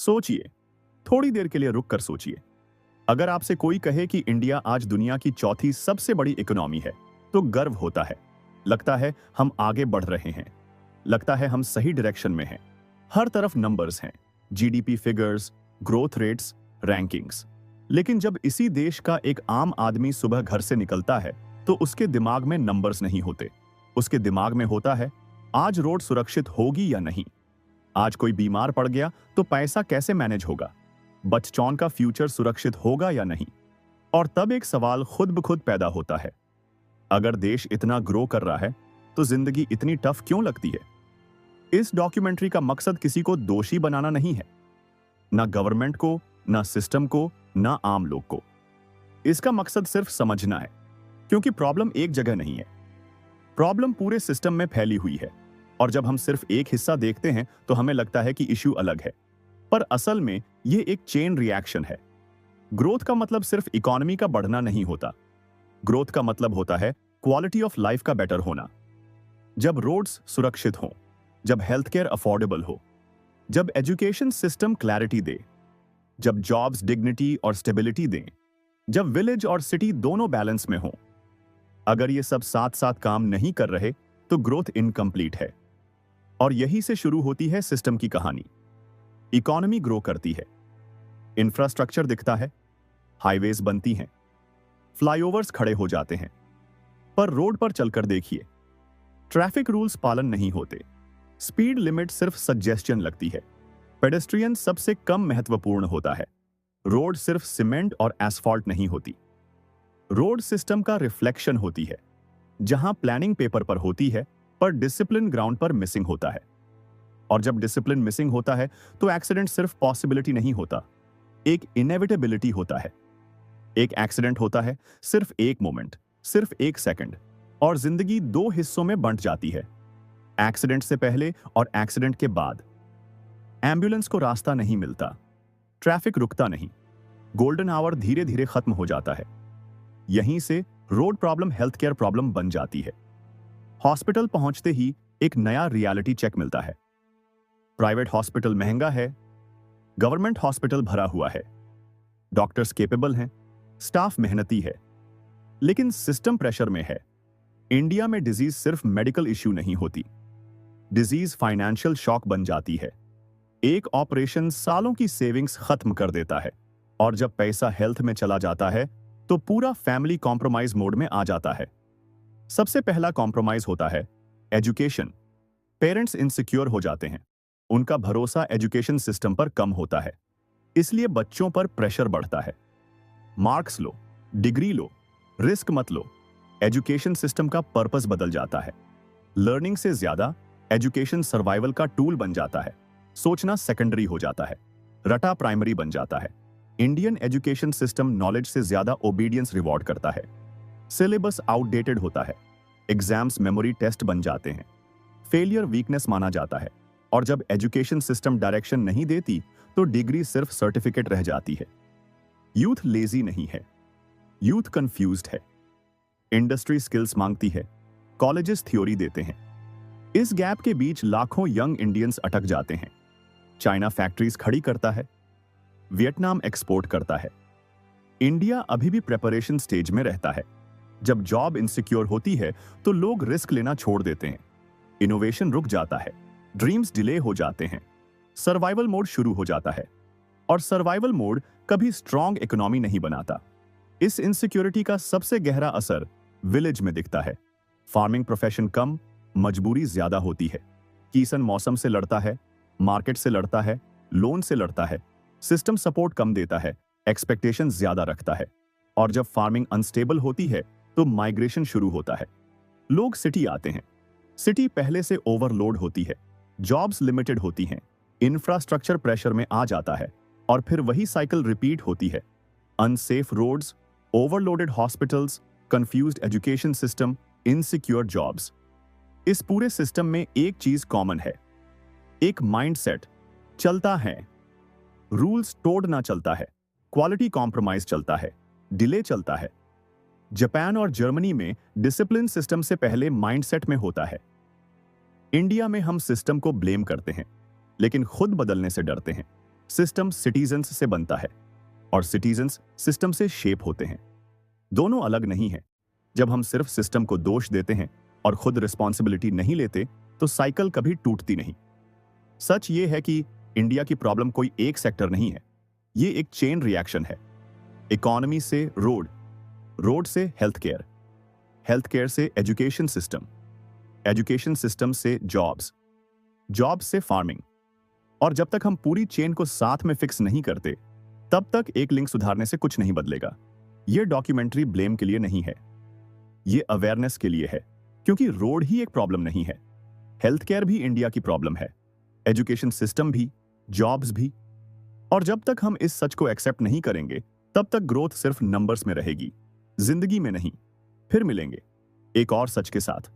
सोचिए, थोड़ी देर के लिए रुक कर सोचिए। अगर आपसे कोई कहे कि इंडिया आज दुनिया की चौथी सबसे बड़ी इकोनॉमी है, तो गर्व होता है। लगता है हम आगे बढ़ रहे हैं। लगता है हम सही डायरेक्शन में हैं। हर तरफ नंबर्स हैं, GDP figures, growth rates, rankings. लेकिन जब इसी देश का एक आम आदमी सुबह घर से निकलता है, तो उसके दिमाग में नंबर्स नहीं होते। उसके दिमाग में होता है, आज रोड सुरक्षित होगी या नहीं, आज कोई बीमार पड़ गया तो पैसा कैसे मैनेज होगा, बच्चों का फ्यूचर सुरक्षित होगा या नहीं। और तब एक सवाल खुद ब खुद पैदा होता है, अगर देश इतना ग्रो कर रहा है तो जिंदगी इतनी टफ क्यों लगती है। इस डॉक्यूमेंट्री का मकसद किसी को दोषी बनाना नहीं है, ना गवर्नमेंट को, ना सिस्टम को, ना आम लोग को। इसका मकसद सिर्फ समझना है, क्योंकि प्रॉब्लम एक जगह नहीं है, प्रॉब्लम पूरे सिस्टम में फैली हुई है। और जब हम सिर्फ एक हिस्सा देखते हैं तो हमें लगता है कि इश्यू अलग है, पर असल में यह एक चेन रिएक्शन है। ग्रोथ का मतलब सिर्फ इकोनॉमी का बढ़ना नहीं होता। ग्रोथ का मतलब होता है क्वालिटी ऑफ लाइफ का बेटर होना। जब रोड्स सुरक्षित हों, जब हेल्थ केयर अफोर्डेबल हो, जब एजुकेशन सिस्टम क्लैरिटी दे, जब जॉब्स डिग्निटी और स्टेबिलिटी दें, जब विलेज और सिटी दोनों बैलेंस में हों। अगर ये सब साथ साथ काम नहीं कर रहे तो ग्रोथ इनकम्प्लीट है। और यही से शुरू होती है सिस्टम की कहानी। इकोनॉमी ग्रो करती है, इंफ्रास्ट्रक्चर दिखता है, हाईवेज बनती हैं, फ्लाईओवर्स खड़े हो जाते हैं, पर रोड पर चलकर देखिए, ट्रैफिक रूल्स पालन नहीं होते, स्पीड लिमिट सिर्फ सजेशन लगती है, पेडेस्ट्रियन सबसे कम महत्वपूर्ण होता है, रोड सिर्फ सीमेंट और एस्फॉल्ट नहीं होती, रोड सिस्टम का रिफ्लेक्शन होती है। जहां प्लानिंग पेपर पर होती है पर डिसिप्लिन ग्राउंड पर मिसिंग होता है। और जब डिसिप्लिन मिसिंग होता है तो एक्सीडेंट सिर्फ पॉसिबिलिटी नहीं होता, एक इनएविटेबिलिटी होता है। एक एक्सीडेंट होता है, सिर्फ एक मोमेंट, सिर्फ एक सेकंड, और जिंदगी दो हिस्सों में बंट जाती है, एक्सीडेंट से पहले और एक्सीडेंट के बाद। एम्बुलेंस को रास्ता नहीं मिलता, ट्रैफिक रुकता नहीं, गोल्डन आवर धीरे धीरे खत्म हो जाता है। यहीं से road problem health care problem बन जाती है। हॉस्पिटल पहुंचते ही एक नया रियलिटी चेक मिलता है। प्राइवेट हॉस्पिटल महंगा है, गवर्नमेंट हॉस्पिटल भरा हुआ है, डॉक्टर्स केपेबल हैं, स्टाफ मेहनती है, लेकिन सिस्टम प्रेशर में है। इंडिया में डिजीज सिर्फ मेडिकल इश्यू नहीं होती, डिजीज फाइनेंशियल शॉक बन जाती है। एक ऑपरेशन सालों की सेविंग्स खत्म कर देता है, और जब पैसा हेल्थ में चला जाता है तो पूरा फैमिली कॉम्प्रोमाइज मोड में आ जाता है। सबसे पहला कॉम्प्रोमाइज होता है एजुकेशन। पेरेंट्स इनसिक्योर हो जाते हैं, उनका भरोसा एजुकेशन सिस्टम पर कम होता है, इसलिए बच्चों पर प्रेशर बढ़ता है। मार्क्स लो, डिग्री लो, रिस्क मत लो। एजुकेशन सिस्टम का पर्पस बदल जाता है। लर्निंग से ज्यादा एजुकेशन सर्वाइवल का टूल बन जाता है। सोचना सेकेंडरी हो जाता है, रटा प्राइमरी बन जाता है। इंडियन एजुकेशन सिस्टम नॉलेज से ज्यादा ओबीडियंस रिवॉर्ड करता है। सिलेबस आउटडेटेड होता है, एग्जाम्स मेमोरी टेस्ट बन जाते हैं, फेलियर वीकनेस माना जाता है। और जब एजुकेशन सिस्टम डायरेक्शन नहीं देती तो डिग्री सिर्फ सर्टिफिकेट रह जाती है। यूथ लेजी नहीं है, यूथ कंफ्यूज्ड है। इंडस्ट्री स्किल्स मांगती है, कॉलेजेस थ्योरी देते हैं। इस गैप के बीच लाखों यंग इंडियंस अटक जाते हैं। चाइना फैक्ट्रीज खड़ी करता है, वियतनाम एक्सपोर्ट करता है, इंडिया अभी भी प्रेपरेशन स्टेज में रहता है। जब जॉब इनसिक्योर होती है तो लोग रिस्क लेना छोड़ देते हैं, इनोवेशन रुक जाता है, ड्रीम्स डिले हो जाते हैं, सर्वाइवल मोड शुरू हो जाता है। और सर्वाइवल मोड कभी स्ट्रॉन्ग इकोनॉमी नहीं बनाता। इस इनसिक्योरिटी का सबसे गहरा असर विलेज में दिखता है। फार्मिंग प्रोफेशन कम, मजबूरी ज्यादा होती है। किसान मौसम से लड़ता है, मार्केट से लड़ता है, लोन से लड़ता है, सिस्टम सपोर्ट कम देता है, एक्सपेक्टेशन ज्यादा रखता है। और जब फार्मिंग अनस्टेबल होती है तो माइग्रेशन शुरू होता है। लोग सिटी आते हैं, सिटी पहले से ओवरलोड होती है, जॉब्स लिमिटेड होती हैं, इंफ्रास्ट्रक्चर प्रेशर में आ जाता है, और फिर वही साइकिल रिपीट होती है। Unsafe roads, overloaded hospitals, confused education system, insecure jobs. इस पूरे सिस्टम में एक चीज कॉमन है, एक माइंडसेट चलता है। रूल्स तोड़ना चलता है, क्वालिटी कॉम्प्रोमाइज चलता है, डिले चलता है। जापान और जर्मनी में डिसिप्लिन सिस्टम से पहले माइंडसेट में होता है। इंडिया में हम सिस्टम को ब्लेम करते हैं, लेकिन खुद बदलने से डरते हैं। सिस्टम सिटीजन्स से बनता है और सिटीजन्स सिस्टम से शेप होते हैं। दोनों अलग नहीं हैं। जब हम सिर्फ सिस्टम को दोष देते हैं और खुद रिस्पॉन्सिबिलिटी नहीं लेते तो साइकिल कभी टूटती नहीं। सच ये है कि इंडिया की प्रॉब्लम कोई एक सेक्टर नहीं है, ये एक चेन रिएक्शन है। इकोनॉमी से रोड, रोड से हेल्थ केयर, हेल्थ केयर से एजुकेशन सिस्टम, एजुकेशन सिस्टम से जॉब्स, जॉब्स से फार्मिंग। और जब तक हम पूरी चेन को साथ में फिक्स नहीं करते तब तक एक लिंक सुधारने से कुछ नहीं बदलेगा। यह डॉक्यूमेंट्री ब्लेम के लिए नहीं है, यह अवेयरनेस के लिए है, क्योंकि रोड ही एक प्रॉब्लम नहीं है, हेल्थ केयर भी इंडिया की प्रॉब्लम है, एजुकेशन सिस्टम भी, जॉब्स भी। और जब तक हम इस सच को एक्सेप्ट नहीं करेंगे तब तक ग्रोथ सिर्फ नंबर्स में रहेगी, जिंदगी में नहीं। फिर मिलेंगे एक और सच के साथ।